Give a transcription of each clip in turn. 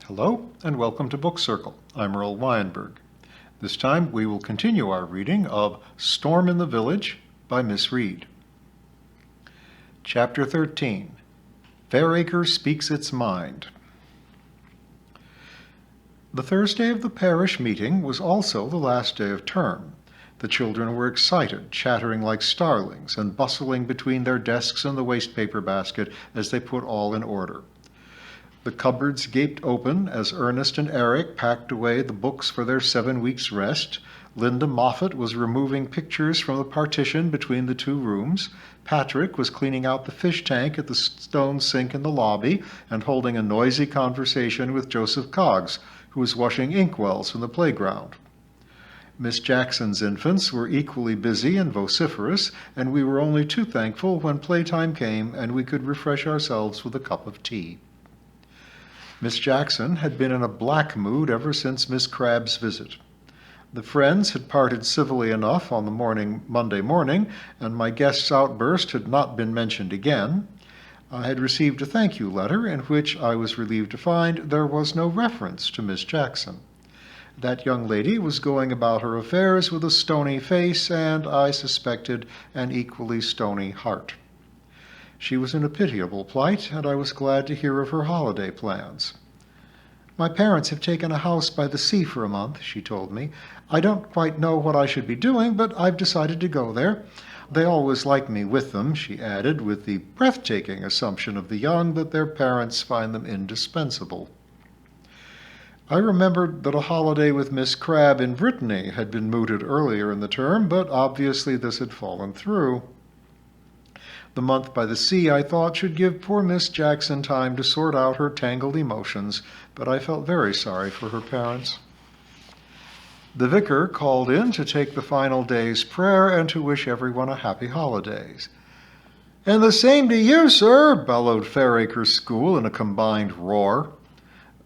Hello and welcome to Book Circle. I'm Earl Weinberg. This time we will continue our reading of Storm in the Village by Miss Reed. Chapter 13. Fairacre Speaks Its Mind. The Thursday of the parish meeting was also the last day of term. The children were excited, chattering like starlings, and bustling between their desks and the wastepaper basket as they put all in order. The cupboards gaped open as Ernest and Eric packed away the books for their 7 weeks' rest. Linda Moffat was removing pictures from the partition between the two rooms. Patrick was cleaning out the fish tank at the stone sink in the lobby and holding a noisy conversation with Joseph Coggs, who was washing inkwells in the playground. Miss Jackson's infants were equally busy and vociferous, and we were only too thankful when playtime came and we could refresh ourselves with a cup of tea. Miss Jackson had been in a black mood ever since Miss Crabb's visit. The friends had parted civilly enough on the Monday morning, and my guest's outburst had not been mentioned again. I had received a thank you letter in which I was relieved to find there was no reference to Miss Jackson. That young lady was going about her affairs with a stony face and, I suspected, an equally stony heart. She was in a pitiable plight, and I was glad to hear of her holiday plans. "My parents have taken a house by the sea for a month," she told me. "I don't quite know what I should be doing, but I've decided to go there. They always like me with them," she added, with the breathtaking assumption of the young that their parents find them indispensable. I remembered that a holiday with Miss Crabbe in Brittany had been mooted earlier in the term, but obviously this had fallen through. The month by the sea, I thought, should give poor Miss Jackson time to sort out her tangled emotions, but I felt very sorry for her parents. The vicar called in to take the final day's prayer and to wish everyone a happy holidays. "And the same to you, sir," bellowed Fairacre School in a combined roar.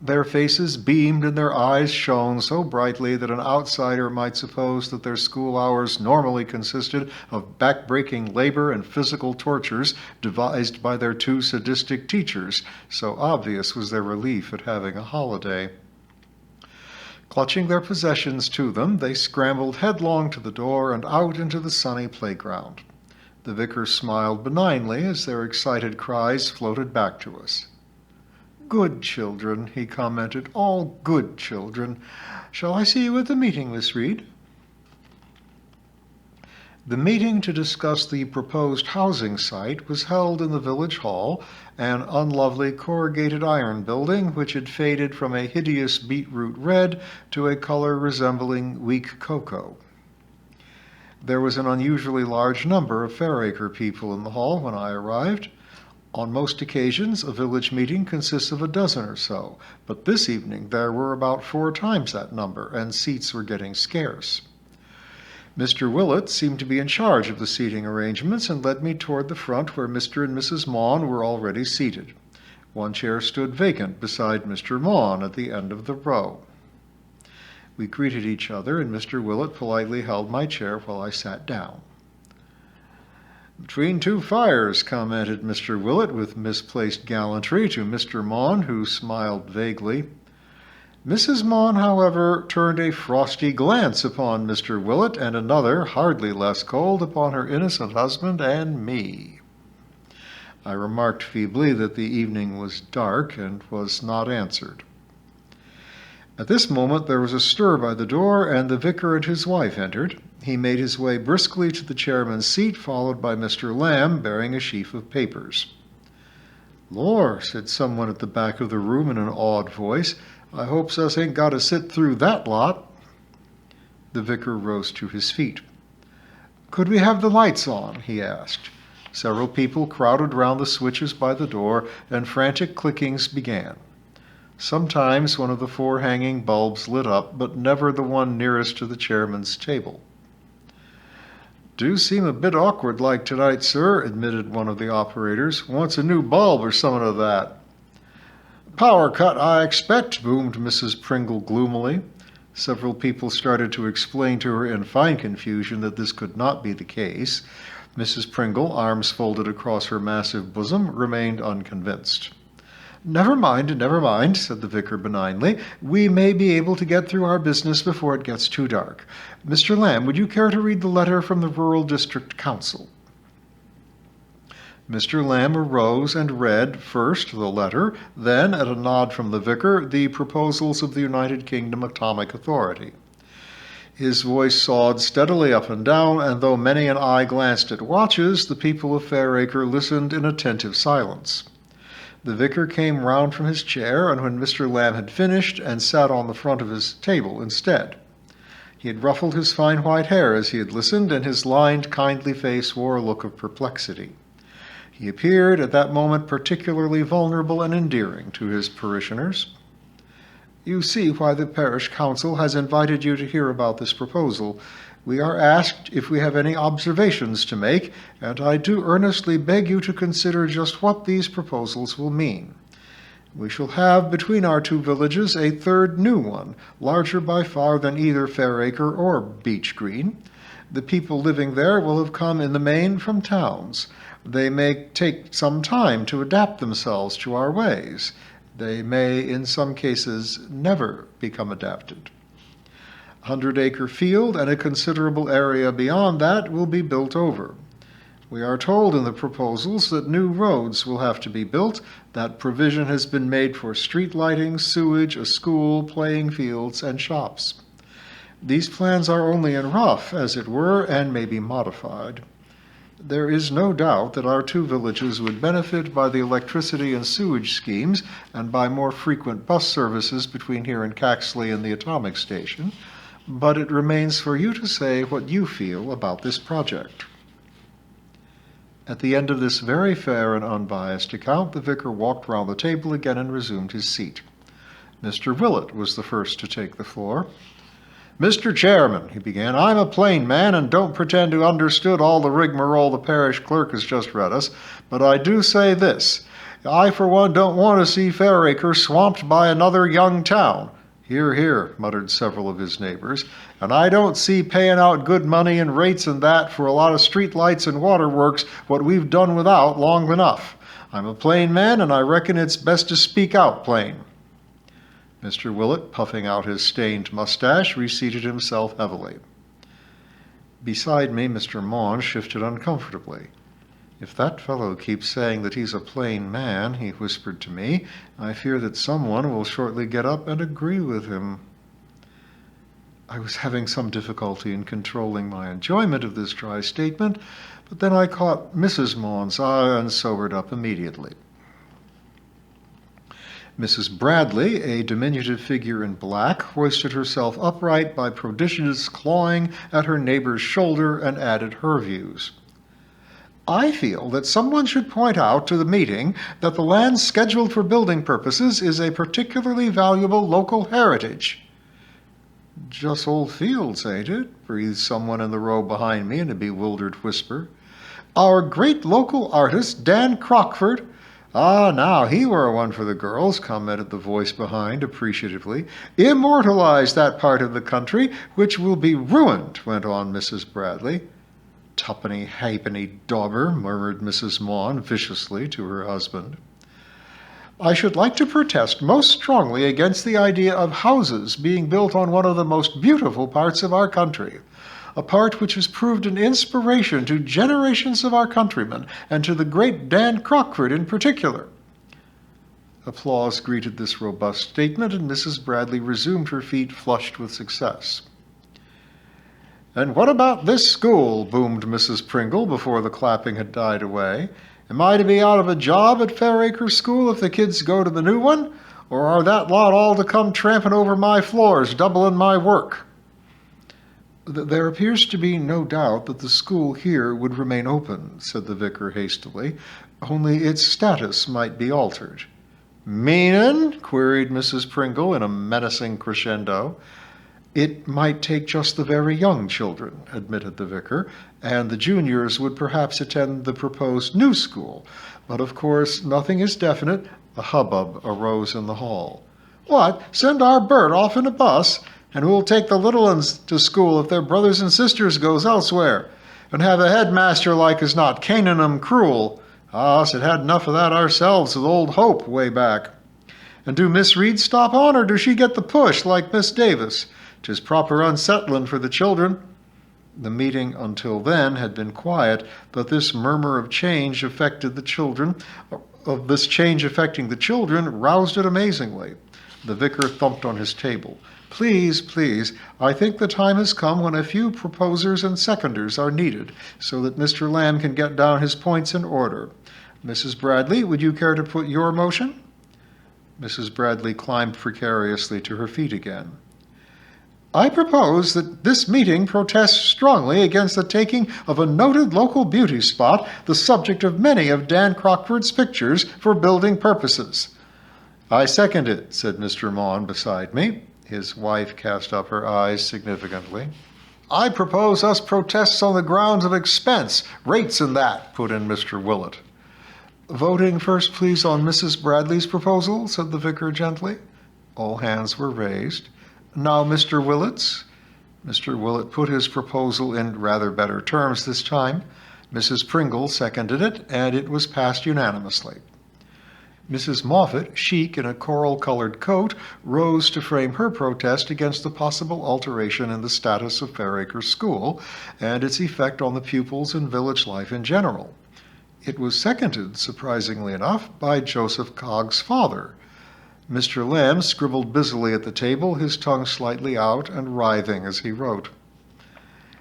Their faces beamed and their eyes shone so brightly that an outsider might suppose that their school hours normally consisted of back-breaking labor and physical tortures devised by their two sadistic teachers, so obvious was their relief at having a holiday. Clutching their possessions to them, they scrambled headlong to the door and out into the sunny playground. The vicar smiled benignly as their excited cries floated back to us. "Good children," he commented, "all good children. Shall I see you at the meeting, Miss Reed?" The meeting to discuss the proposed housing site was held in the village hall, an unlovely corrugated iron building which had faded from a hideous beetroot red to a color resembling weak cocoa. There was an unusually large number of Fairacre people in the hall when I arrived. On most occasions, a village meeting consists of a dozen or so, but this evening there were about 4 times that number, and seats were getting scarce. Mr. Willett seemed to be in charge of the seating arrangements and led me toward the front where Mr. and Mrs. Maughan were already seated. One chair stood vacant beside Mr. Maughan at the end of the row. We greeted each other, and Mr. Willett politely held my chair while I sat down. "Between two fires," commented Mr. Willett with misplaced gallantry to Mr. Maughan, who smiled vaguely. Mrs. Maughan, however, turned a frosty glance upon Mr. Willett and another, hardly less cold, upon her innocent husband and me. I remarked feebly that the evening was dark and was not answered. At this moment there was a stir by the door, and the vicar and his wife entered. He made his way briskly to the chairman's seat, followed by Mr. Lamb, bearing a sheaf of papers. "Lor," said someone at the back of the room in an awed voice, "I hopes us ain't got to sit through that lot." The vicar rose to his feet. "Could we have the lights on?" he asked. Several people crowded round the switches by the door, and frantic clickings began. Sometimes one of the 4 hanging bulbs lit up, but never the one nearest to the chairman's table. "Do seem a bit awkward like tonight, sir," admitted one of the operators. "Wants a new bulb or something of that." "Power cut, I expect," boomed Mrs. Pringle gloomily. Several people started to explain to her in fine confusion that this could not be the case. Mrs. Pringle, arms folded across her massive bosom, remained unconvinced. Never mind, said the vicar benignly. We may be able to get through our business before it gets too dark. Mr. Lamb, would you care to read the letter from the Rural District Council? Mr. Lamb arose and read first the letter, then, at a nod from the vicar, the proposals of the United Kingdom Atomic Authority. His voice sawed steadily up and down, and though many an eye glanced at watches, the people of Fairacre listened in attentive silence. The vicar came round from his chair, and when Mr. Lamb had finished, and sat on the front of his table instead. He had ruffled his fine white hair as he had listened, and his lined, kindly face wore a look of perplexity. He appeared at that moment particularly vulnerable and endearing to his parishioners. You see why the parish council has invited you to hear about this proposal. We are asked if we have any observations to make, and I do earnestly beg you to consider just what these proposals will mean. We shall have between our two villages a third new one, larger by far than either Fairacre or Beech Green. The people living there will have come in the main from towns. They may take some time to adapt themselves to our ways. They may, in some cases, never become adapted. 100-acre field and a considerable area beyond that will be built over. We are told in the proposals that new roads will have to be built, that provision has been made for street lighting, sewage, a school, playing fields, and shops. These plans are only in rough, as it were, and may be modified. There is no doubt that our two villages would benefit by the electricity and sewage schemes and by more frequent bus services between here and Caxley and the atomic station, but it remains for you to say what you feel about this project. At the end of this very fair and unbiased account, the vicar walked round the table again and resumed his seat. Mr. Willett was the first to take the floor. Mr. Chairman, he began, I'm a plain man and don't pretend to understood all the rigmarole the parish clerk has just read us, but I do say this. I, for one, don't want to see Fairacre swamped by another young town. Hear, hear, muttered several of his neighbors, and I don't see paying out good money and rates and that for a lot of street lights and waterworks what we've done without long enough. I'm a plain man, and I reckon it's best to speak out plain. Mr. Willett, puffing out his stained mustache, reseated himself heavily. Beside me, Mr. Maughan shifted uncomfortably. If that fellow keeps saying that he's a plain man, he whispered to me, I fear that someone will shortly get up and agree with him. I was having some difficulty in controlling my enjoyment of this dry statement, but then I caught Mrs. Maughan's eye and sobered up immediately. Mrs. Bradley, a diminutive figure in black, hoisted herself upright by prodigious clawing at her neighbor's shoulder and added her views. I feel that someone should point out to the meeting that the land scheduled for building purposes is a particularly valuable local heritage. Just old fields, ain't it? Breathed someone in the row behind me in a bewildered whisper. Our great local artist, Dan Crockford. Ah, now, he were one for the girls, commented the voice behind appreciatively. Immortalize that part of the country, which will be ruined, went on Mrs. Bradley. Tuppenny halfpenny dauber, murmured Mrs. Maughan viciously to her husband. I should like to protest most strongly against the idea of houses being built on one of the most beautiful parts of our country, a part which has proved an inspiration to generations of our countrymen, and to the great Dan Crockford in particular. Applause greeted this robust statement, and Mrs. Bradley resumed her feet, flushed with success. And what about this school? Boomed Mrs. Pringle before the clapping had died away. Am I to be out of a job at Fairacre School if the kids go to the new one? Or are that lot all to come tramping over my floors, doubling my work? There appears to be no doubt that the school here would remain open, said the vicar hastily, only its status might be altered. Meanin'? Queried Mrs. Pringle in a menacing crescendo. It might take just the very young children, admitted the vicar, and the juniors would perhaps attend the proposed new school. But of course, nothing is definite. A hubbub arose in the hall. What? Send our Bert off in a bus? And who'll take the little uns to school if their brothers and sisters goes elsewhere? And have a headmaster like as not caning 'em cruel? Us had had enough of that ourselves with old Hope way back. And do Miss Reed stop on, or does she get the push like Miss Davis? 'Tis proper unsettling for the children." The meeting until then had been quiet, but this murmur of change affecting the children roused it amazingly. The vicar thumped on his table. "Please, please, I think the time has come when a few proposers and seconders are needed, so that Mr. Lamb can get down his points in order. Mrs. Bradley, would you care to put your motion?" Mrs. Bradley climbed precariously to her feet again. "I propose that this meeting protests strongly against the taking of a noted local beauty spot, the subject of many of Dan Crockford's pictures, for building purposes." "I second it," said Mr. Maughan beside me. His wife cast up her eyes significantly. "I propose us protests on the grounds of expense, rates and that," put in Mr. Willett. "Voting first, please, on Mrs. Bradley's proposal," said the vicar gently. All hands were raised. "Now Mr. Willett's." Mr. Willett put his proposal in rather better terms this time. Mrs. Pringle seconded it, and it was passed unanimously. Mrs. Moffat, chic in a coral-colored coat, rose to frame her protest against the possible alteration in the status of Fairacre School and its effect on the pupils and village life in general. It was seconded, surprisingly enough, by Joseph Cogg's father. Mr. Lamb scribbled busily at the table, his tongue slightly out and writhing as he wrote.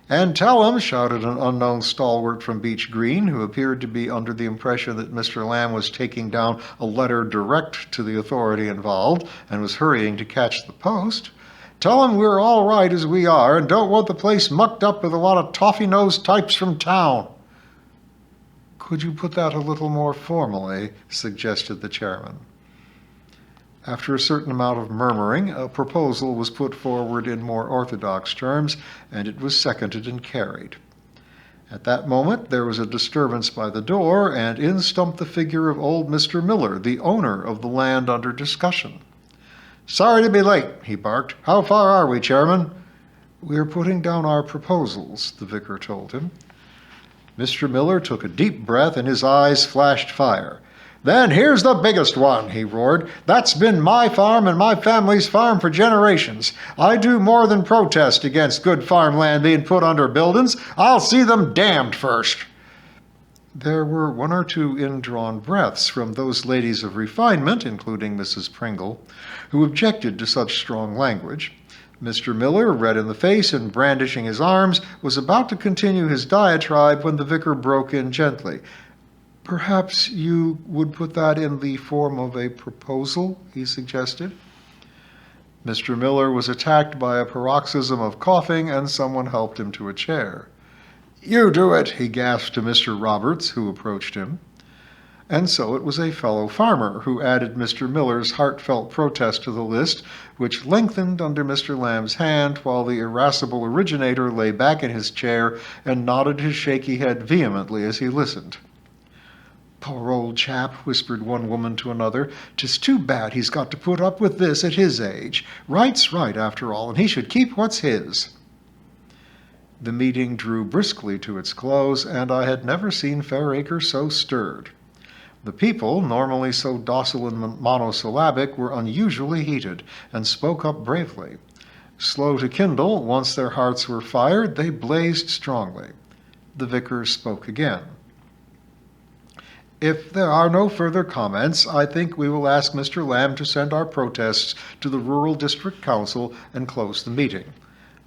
"And tell him," shouted an unknown stalwart from Beech Green, who appeared to be under the impression that Mr. Lamb was taking down a letter direct to the authority involved and was hurrying to catch the post. "Tell him we're all right as we are and don't want the place mucked up with a lot of toffee-nosed types from town." "Could you put that a little more formally?" suggested the chairman. After a certain amount of murmuring, a proposal was put forward in more orthodox terms, and it was seconded and carried. At that moment there was a disturbance by the door, and in stumped the figure of old Mr. Miller, the owner of the land under discussion. "Sorry to be late," he barked. "How far are we, Chairman?" "We are putting down our proposals," the vicar told him. Mr. Miller took a deep breath, and his eyes flashed fire. "Then here's the biggest one," he roared. "That's been my farm and my family's farm for generations. I do more than protest against good farmland being put under buildings. I'll see them damned first." There were one or two indrawn breaths from those ladies of refinement, including Mrs. Pringle, who objected to such strong language. Mr. Miller, red in the face and brandishing his arms, was about to continue his diatribe when the vicar broke in gently. "Perhaps you would put that in the form of a proposal," he suggested. Mr. Miller was attacked by a paroxysm of coughing, and someone helped him to a chair. "You do it," he gasped to Mr. Roberts, who approached him. And so it was a fellow farmer who added Mr. Miller's heartfelt protest to the list, which lengthened under Mr. Lamb's hand while the irascible originator lay back in his chair and nodded his shaky head vehemently as he listened. "Poor old chap," whispered one woman to another. "'Tis too bad he's got to put up with this at his age. Right's right, after all, and he should keep what's his." The meeting drew briskly to its close, and I had never seen Fairacre so stirred. The people, normally so docile and monosyllabic, were unusually heated, and spoke up bravely. Slow to kindle, once their hearts were fired, they blazed strongly. The vicar spoke again. "If there are no further comments, I think we will ask Mr. Lamb to send our protests to the Rural District Council and close the meeting.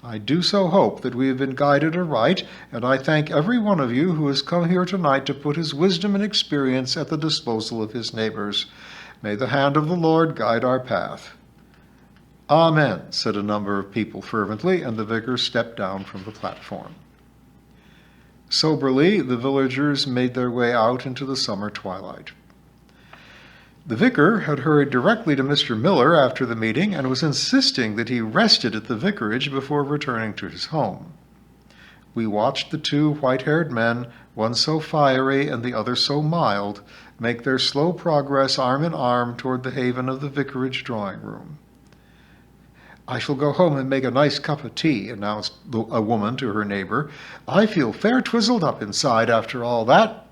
I do so hope that we have been guided aright, and I thank every one of you who has come here tonight to put his wisdom and experience at the disposal of his neighbors. May the hand of the Lord guide our path." "Amen," said a number of people fervently, and the vicar stepped down from the platform. Soberly, the villagers made their way out into the summer twilight. The vicar had hurried directly to Mr. Miller after the meeting and was insisting that he rested at the vicarage before returning to his home. We watched the two white-haired men, one so fiery and the other so mild, make their slow progress arm in arm toward the haven of the vicarage drawing-room. "I shall go home and make a nice cup of tea," announced a woman to her neighbor. "I feel fair twizzled up inside after all that."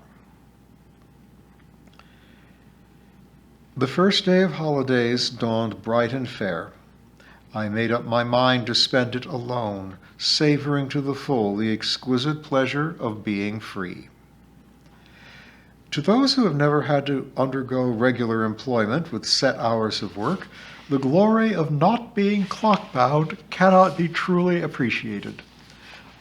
The first day of holidays dawned bright and fair. I made up my mind to spend it alone, savoring to the full the exquisite pleasure of being free. To those who have never had to undergo regular employment with set hours of work, the glory of not being clock-bound cannot be truly appreciated.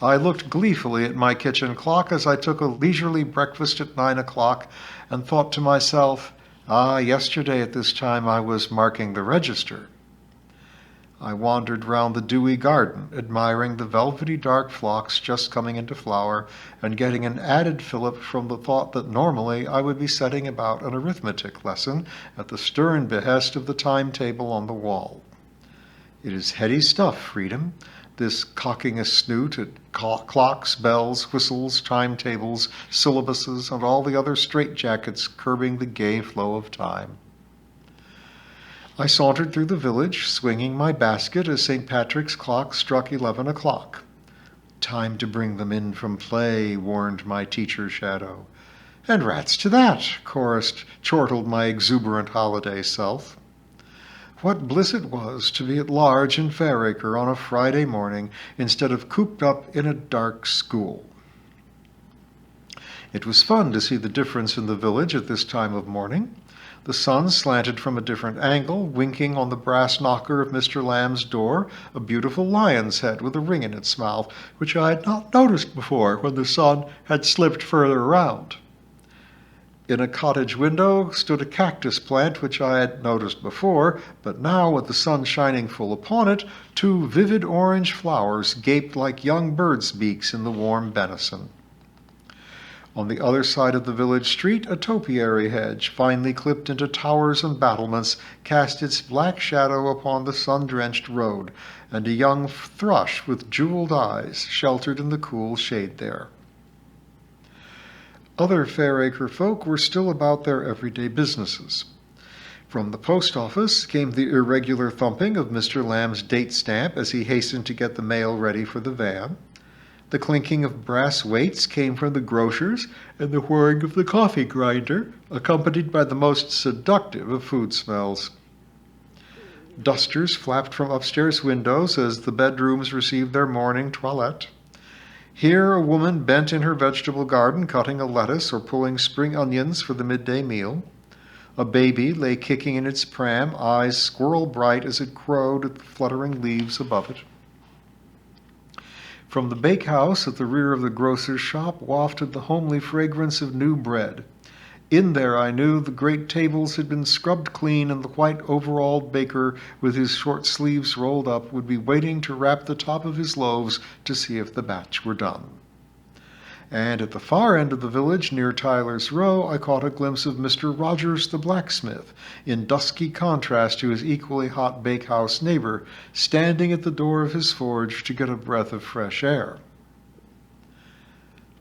I looked gleefully at my kitchen clock as I took a leisurely breakfast at 9 o'clock and thought to myself, yesterday at this time I was marking the register. I wandered round the dewy garden, admiring the velvety dark phlox just coming into flower, and getting an added fillip from the thought that normally I would be setting about an arithmetic lesson at the stern behest of the timetable on the wall. It is heady stuff, freedom, this cocking a snoot at clocks, bells, whistles, timetables, syllabuses, and all the other straitjackets curbing the gay flow of time. I sauntered through the village, swinging my basket as St. Patrick's clock struck 11 o'clock. Time to bring them in from play, warned my teacher's shadow. And rats to that, chortled my exuberant holiday self. What bliss it was to be at large in Fairacre on a Friday morning instead of cooped up in a dark school. It was fun to see the difference in the village at this time of morning. The sun slanted from a different angle, winking on the brass knocker of Mr. Lamb's door, a beautiful lion's head with a ring in its mouth, which I had not noticed before when the sun had slipped further round. In a cottage window stood a cactus plant which I had noticed before, but now, with the sun shining full upon it, two vivid orange flowers gaped like young birds' beaks in the warm benison. On the other side of the village street, a topiary hedge, finely clipped into towers and battlements, cast its black shadow upon the sun-drenched road, and a young thrush with jeweled eyes sheltered in the cool shade there. Other Fairacre folk were still about their everyday businesses. From the post office came the irregular thumping of Mr. Lamb's date stamp as he hastened to get the mail ready for the van. The clinking of brass weights came from the grocer's, and the whirring of the coffee grinder, accompanied by the most seductive of food smells. Dusters flapped from upstairs windows as the bedrooms received their morning toilette. Here a woman bent in her vegetable garden cutting a lettuce or pulling spring onions for the midday meal. A baby lay kicking in its pram, eyes squirrel bright as it crowed at the fluttering leaves above it. From the bakehouse at the rear of the grocer's shop wafted the homely fragrance of new bread. In there I knew the great tables had been scrubbed clean, and the white overalled baker with his short sleeves rolled up would be waiting to rap the top of his loaves to see if the batch were done. And at the far end of the village, near Tyler's Row, I caught a glimpse of Mr. Rogers the blacksmith, in dusky contrast to his equally hot bakehouse neighbor, standing at the door of his forge to get a breath of fresh air.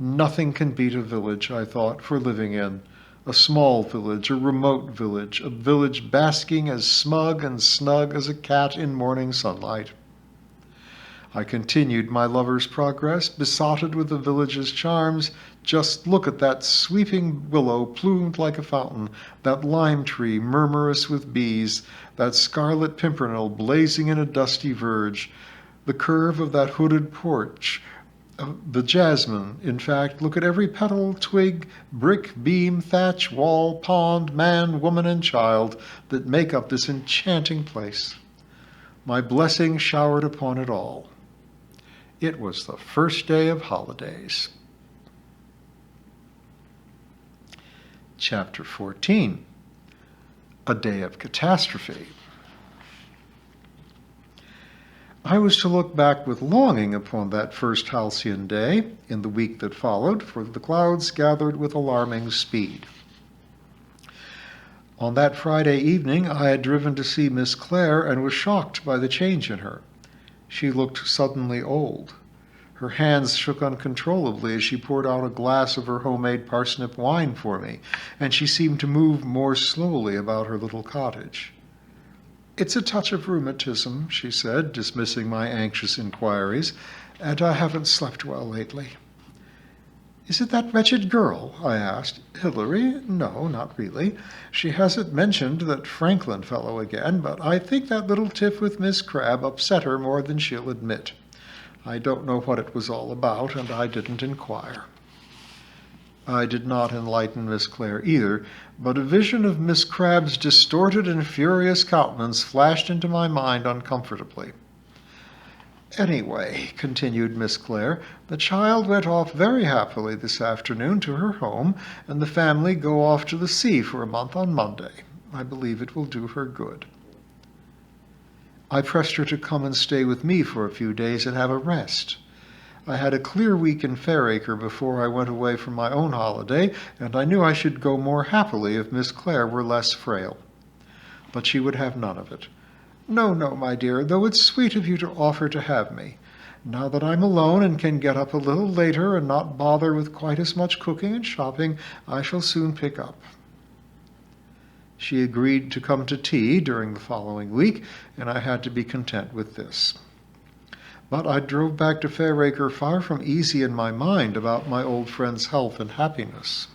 Nothing can beat a village, I thought, for living in. A small village, a remote village, a village basking as smug and snug as a cat in morning sunlight. I continued my lover's progress, besotted with the village's charms. Just look at that sweeping willow plumed like a fountain, that lime tree murmurous with bees, that scarlet pimpernel blazing in a dusty verge, the curve of that hooded porch, the jasmine. In fact, look at every petal, twig, brick, beam, thatch, wall, pond, man, woman, and child that make up this enchanting place. My blessing showered upon it all. It was the first day of holidays. Chapter 14. A Day of Catastrophe. I was to look back with longing upon that first halcyon day in the week that followed, for the clouds gathered with alarming speed. On that Friday evening I had driven to see Miss Clare and was shocked by the change in her. She looked suddenly old. Her hands shook uncontrollably as she poured out a glass of her homemade parsnip wine for me, and she seemed to move more slowly about her little cottage. "It's a touch of rheumatism," she said, dismissing my anxious inquiries, "and I haven't slept well lately." "Is it that wretched girl?" I asked. "Hilary? No, not really. She hasn't mentioned that Franklin fellow again, but I think that little tiff with Miss Crabbe upset her more than she'll admit. I don't know what it was all about, and I didn't inquire." I did not enlighten Miss Clare either, but a vision of Miss Crabbe's distorted and furious countenance flashed into my mind uncomfortably. "Anyway," continued Miss Clare, "the child went off very happily this afternoon to her home, and the family go off to the sea for a month on Monday. I believe it will do her good." I pressed her to come and stay with me for a few days and have a rest. I had a clear week in Fairacre before I went away for my own holiday, and I knew I should go more happily if Miss Clare were less frail. But she would have none of it. "No, no, my dear, though it's sweet of you to offer to have me. Now that I'm alone and can get up a little later and not bother with quite as much cooking and shopping, I shall soon pick up." She agreed to come to tea during the following week, and I had to be content with this. But I drove back to Fairacre far from easy in my mind about my old friend's health and happiness.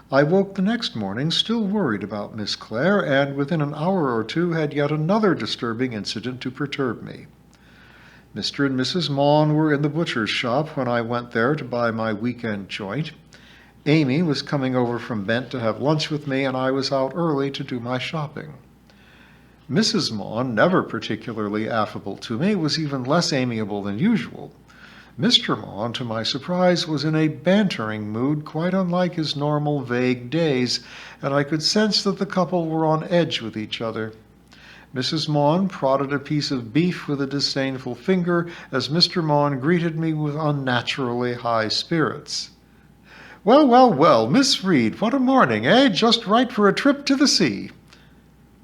I woke the next morning still worried about Miss Clare, and within an hour or two had yet another disturbing incident to perturb me. Mr. and Mrs. Maughan were in the butcher's shop when I went there to buy my weekend joint. Amy was coming over from Bent to have lunch with me, and I was out early to do my shopping. Mrs. Maughan, never particularly affable to me, was even less amiable than usual. Mr. Maughan, to my surprise, was in a bantering mood quite unlike his normal vague days, and I could sense that the couple were on edge with each other. Mrs. Maughan prodded a piece of beef with a disdainful finger as Mr. Maughan greeted me with unnaturally high spirits. "Well, well, well, Miss Reed, what a morning, eh? Just right for a trip to the sea."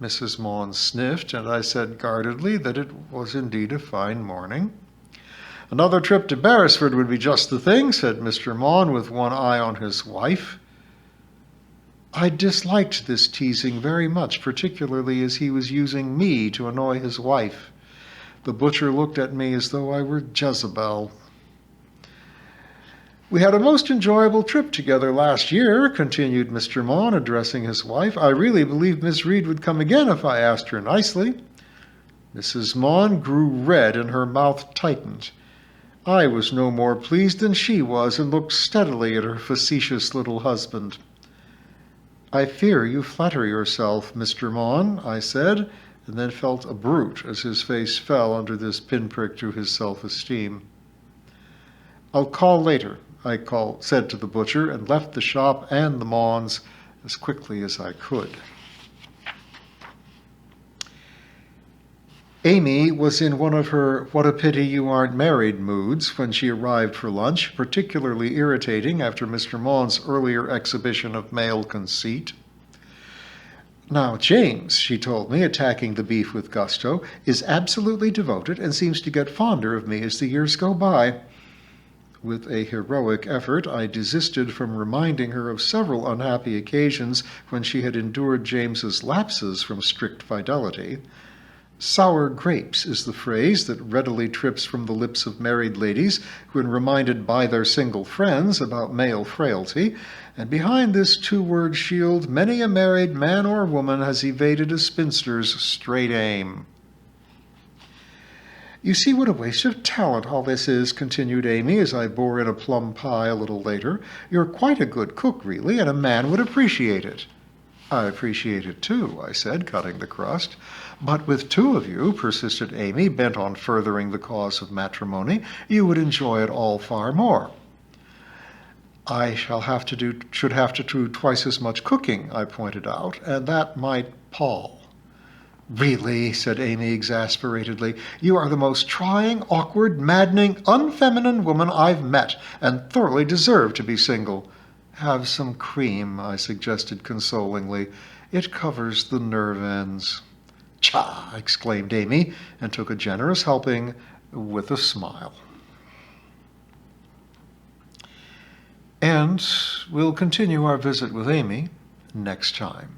Mrs. Maughan sniffed, and I said guardedly that it was indeed a fine morning. "Another trip to Beresford would be just the thing," said Mr. Maughan, with one eye on his wife. I disliked this teasing very much, particularly as he was using me to annoy his wife. The butcher looked at me as though I were Jezebel. "We had a most enjoyable trip together last year," continued Mr. Maughan, addressing his wife. "I really believe Miss Reed would come again if I asked her nicely." Mrs. Maughan grew red and her mouth tightened. I was no more pleased than she was, and looked steadily at her facetious little husband. "I fear you flatter yourself, Mr. Maughan," I said, and then felt a brute as his face fell under this pinprick to his self-esteem. "I'll call later," I said to the butcher, and left the shop and the Maughans as quickly as I could. Amy was in one of her "what a pity you aren't married" moods when she arrived for lunch, particularly irritating after Mr. Maughan's earlier exhibition of male conceit. "Now, James," she told me, attacking the beef with gusto, "is absolutely devoted and seems to get fonder of me as the years go by." With a heroic effort, I desisted from reminding her of several unhappy occasions when she had endured James's lapses from strict fidelity. "Sour grapes" is the phrase that readily trips from the lips of married ladies when reminded by their single friends about male frailty, and behind this two-word shield many a married man or woman has evaded a spinster's straight aim. "You see what a waste of talent all this is," continued Amy as I bore in a plum pie a little later. "You're quite a good cook, really, and a man would appreciate it." "I appreciate it too," I said, cutting the crust. "But with two of you," persisted Amy, bent on furthering the cause of matrimony, "you would enjoy it all far more." "I should have to do twice as much cooking," I pointed out, "and that might pall." "Really," said Amy exasperatedly, "you are the most trying, awkward, maddening, unfeminine woman I've met, and thoroughly deserve to be single." "Have some cream," I suggested consolingly. "It covers the nerve ends." "Cha!" exclaimed Amy, and took a generous helping with a smile. And we'll continue our visit with Amy next time.